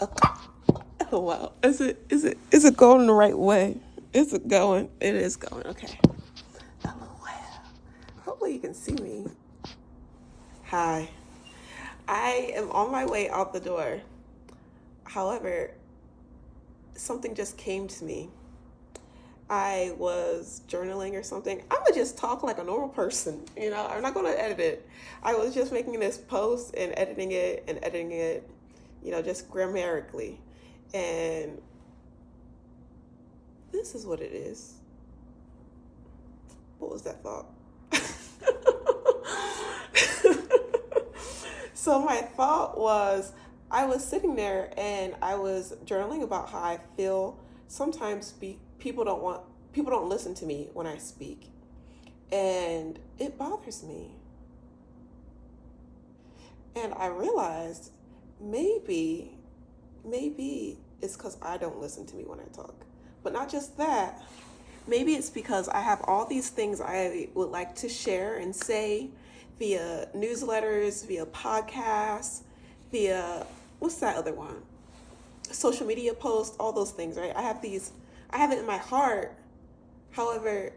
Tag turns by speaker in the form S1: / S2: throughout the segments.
S1: Oh wow. Is it going the right way? Is it going? It is going. Okay. LOL. Hopefully you can see me. Hi. I am on my way out the door. However, something just came to me. I was journaling or something. I'm gonna just talk like a normal person, I'm not gonna edit it. I was just making this post and editing it, just grammatically. And this is what it is. What was that thought? So my thought was, I was sitting there and I was journaling about how I feel. Sometimes people don't listen to me when I speak, and it bothers me. And I realized maybe it's because I don't listen to me when I talk. But not just that. Maybe it's because I have all these things I would like to share and say via newsletters, via podcasts, via, what's that other one? Social media posts, all those things, right? I have it in my heart. However,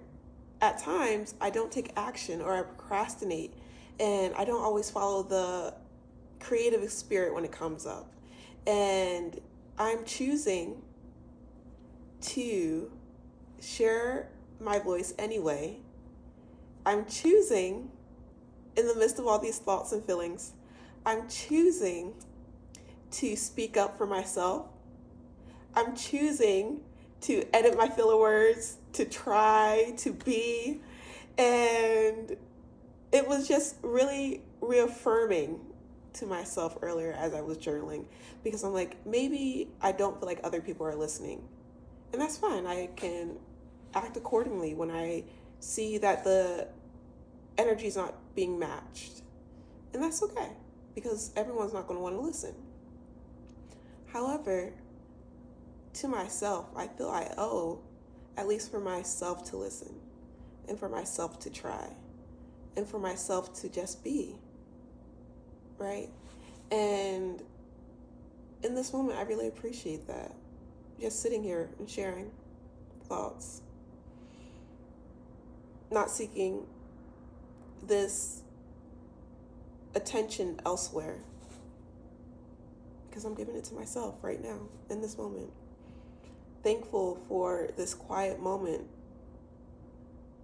S1: at times I don't take action, or I procrastinate, and I don't always follow the creative spirit when it comes up. And I'm choosing to share my voice anyway. I'm choosing, in the midst of all these thoughts and feelings, I'm choosing to speak up for myself. I'm choosing to edit my filler words, to try to be. And it was just really reaffirming to myself earlier as I was journaling, because I'm like, maybe I don't feel like other people are listening. And that's fine. I can act accordingly when I see that the energy is not being matched. And that's okay, because everyone's not going to want to listen. However, to myself, I feel I owe, at least for myself, to listen, and for myself to try, and for myself to just be, right? And in this moment, I really appreciate that. Just sitting here and sharing thoughts, not seeking this attention elsewhere, because I'm giving it to myself right now in this moment. Thankful for this quiet moment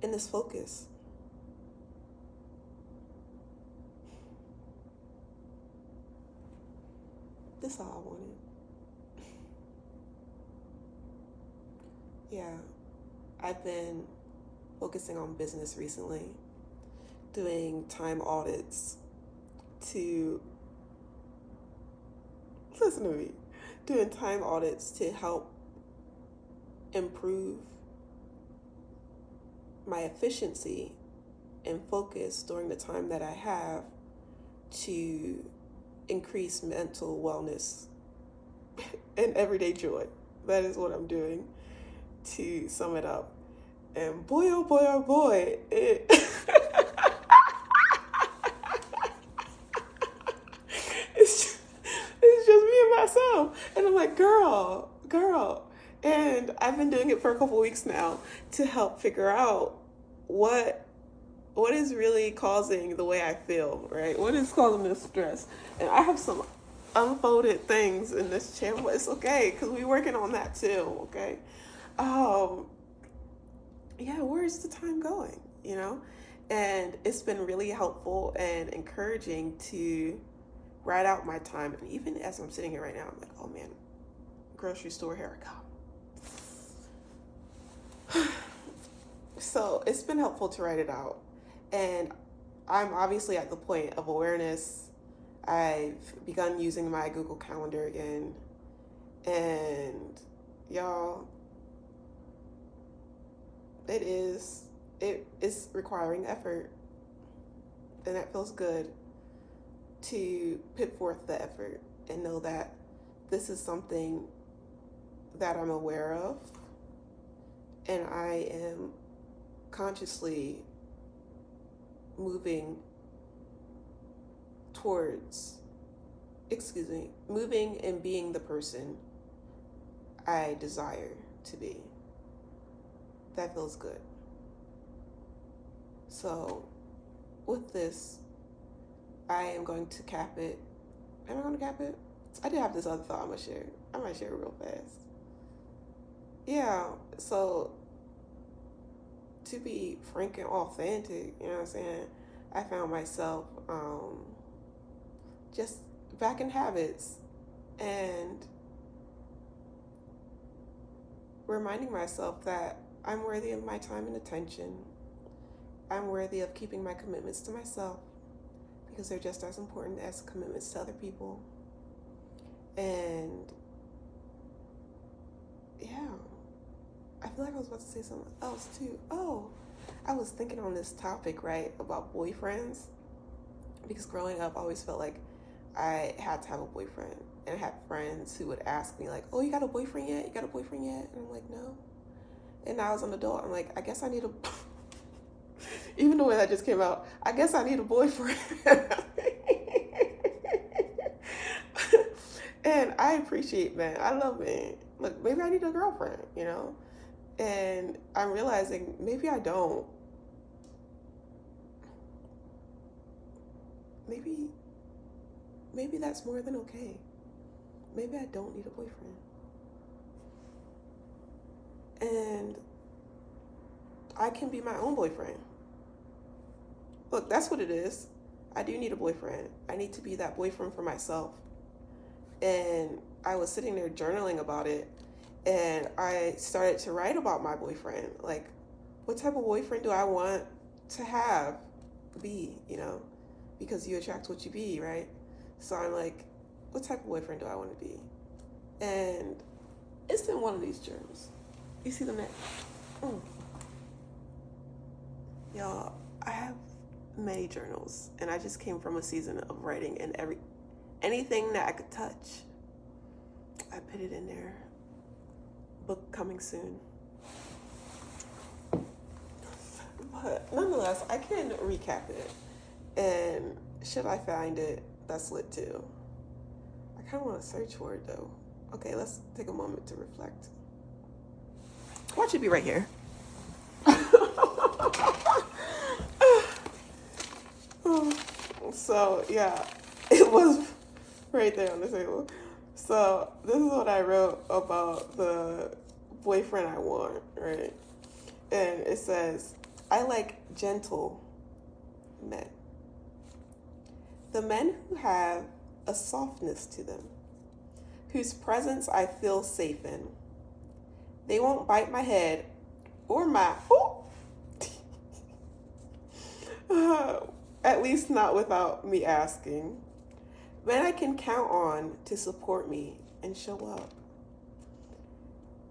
S1: and this focus. This is all I wanted. Yeah, I've been focusing on business recently, doing time audits to, listen to me, doing time audits to help improve my efficiency and focus during the time that I have to increase mental wellness and everyday joy. That is what I'm doing, to sum it up. And boy, oh boy, oh boy, it's just me and myself. And I'm like, girl. And I've been doing it for a couple weeks now to help figure out what is really causing the way I feel, right? What is causing this stress? And I have some unfolded things in this channel, but it's okay, because we're working on that too, okay? Yeah, where's the time going, And it's been really helpful and encouraging to write out my time. And even as I'm sitting here right now, I'm like, oh man, grocery store, here I come. So it's been helpful to write it out. And I'm obviously at the point of awareness. I've begun using my Google Calendar again. And y'all, it is requiring effort. And that feels good to put forth the effort and know that this is something that I'm aware of, and I am consciously moving towards moving and being the person I desire to be. That feels good. So with this, I am going to cap it. Am I going to cap it? I did have this other thought I'm going to share. I might share it real fast. Yeah, so to be frank and authentic, you know what I'm saying? I found myself just back in habits and reminding myself that I'm worthy of my time and attention. I'm worthy of keeping my commitments to myself because they're just as important as commitments to other people. And yeah, I feel like I was about to say something else too. Oh, I was thinking on this topic, right, about boyfriends, because growing up I always felt like I had to have a boyfriend. And I had friends who would ask me like, oh, you got a boyfriend yet? You got a boyfriend yet? And I'm like, no. And now as an adult, I'm like, I guess I need a, even the way that just came out, I guess I need a boyfriend. And I appreciate men. I love men. Look, maybe I need a girlfriend, you know? And I'm realizing maybe I don't. Maybe that's more than okay. Maybe I don't need a boyfriend. And I can be my own boyfriend. Look, that's what it is. I do need a boyfriend. I need to be that boyfriend for myself. And I was sitting there journaling about it, and I started to write about my boyfriend. Like, what type of boyfriend do I want to be, you know? Because you attract what you be, right? So I'm like, what type of boyfriend do I want to be? And it's in one of these journals. You see them there? Y'all, I have many journals, and I just came from a season of writing, and anything that I could touch, I put it in there. Book coming soon. But nonetheless, I can recap it. And should I find it, that's lit too. I kind of want to search for it though. Okay, let's take a moment to reflect. Watch it be right here. So yeah, it was right there on the table. So this is what I wrote about the boyfriend I want, right? And it says, I like gentle men. The men who have a softness to them, whose presence I feel safe in. They won't bite my head or my, at least not without me asking. Men I can count on to support me and show up.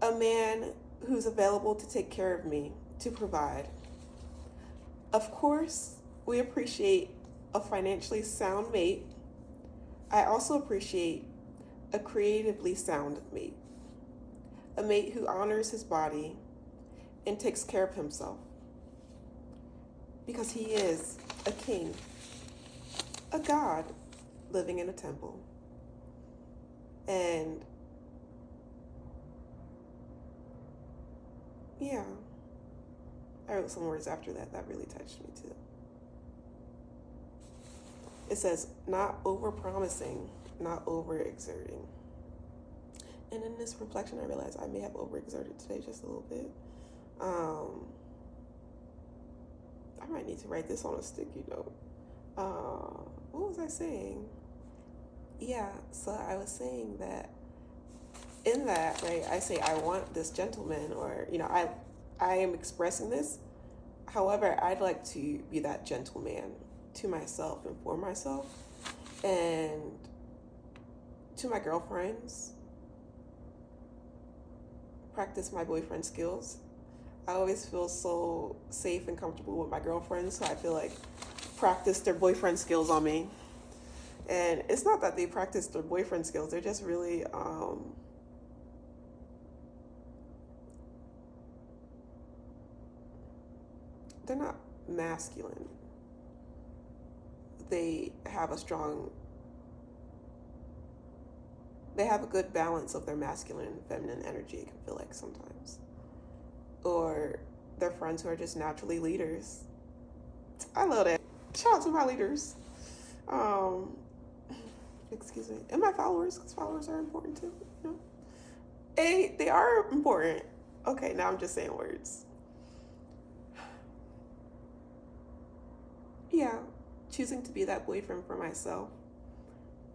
S1: A man who's available to take care of me, to provide. Of course, we appreciate a financially sound mate. I also appreciate a creatively sound mate. A mate who honors his body and takes care of himself. Because he is a king, a god living in a temple. And yeah, I wrote some words after that really touched me too. It says, not over-promising, not over-exerting. And in this reflection, I realized I may have overexerted today just a little bit. I might need to write this on a sticky note. What was I saying? Yeah, so I was saying that in that, right, I say I want this gentleman, or, you know, I am expressing this. However, I'd like to be that gentleman to myself and for myself, and to my girlfriends. Practice my boyfriend skills. I always feel so safe and comfortable with my girlfriends, so I feel like practice their boyfriend skills on me. And it's not that they practice their boyfriend skills, they're just really they're not masculine. They have a strong they have a good balance of their masculine and feminine energy, it can feel like sometimes. Or they're friends who are just naturally leaders. I love that. Shout out to my leaders. Excuse me. And my followers, because followers are important too, you know? They are important. Okay, now I'm just saying words. Yeah, choosing to be that boyfriend for myself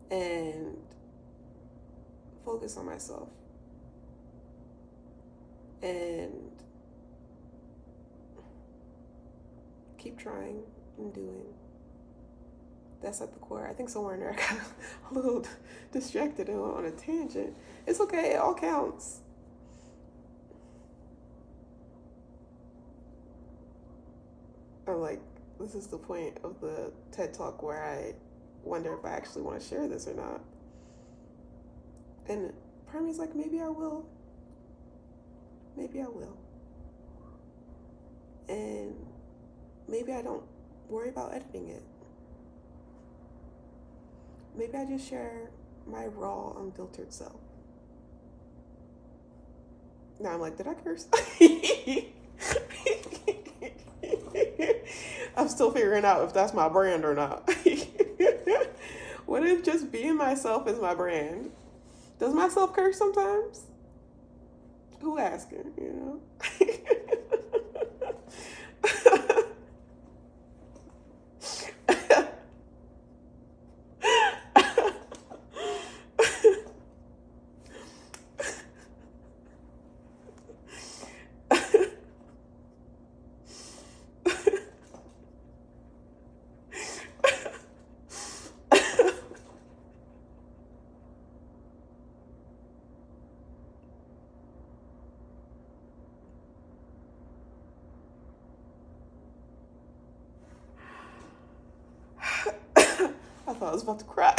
S1: and focus on myself and keep trying and doing. That's at the core. I think somewhere in there I got a little distracted and on a tangent. It's okay, it all counts. I'm like, this is the point of the TED Talk where I wonder if I actually want to share this or not. And part of me is like, maybe I will. Maybe I will. And maybe I don't worry about editing it. Maybe I just share my raw, unfiltered self. Now I'm like, did I curse? I'm still figuring out if that's my brand or not. What if just being myself is my brand? Does myself curse sometimes? Who asking, you know? I thought I was about to cry.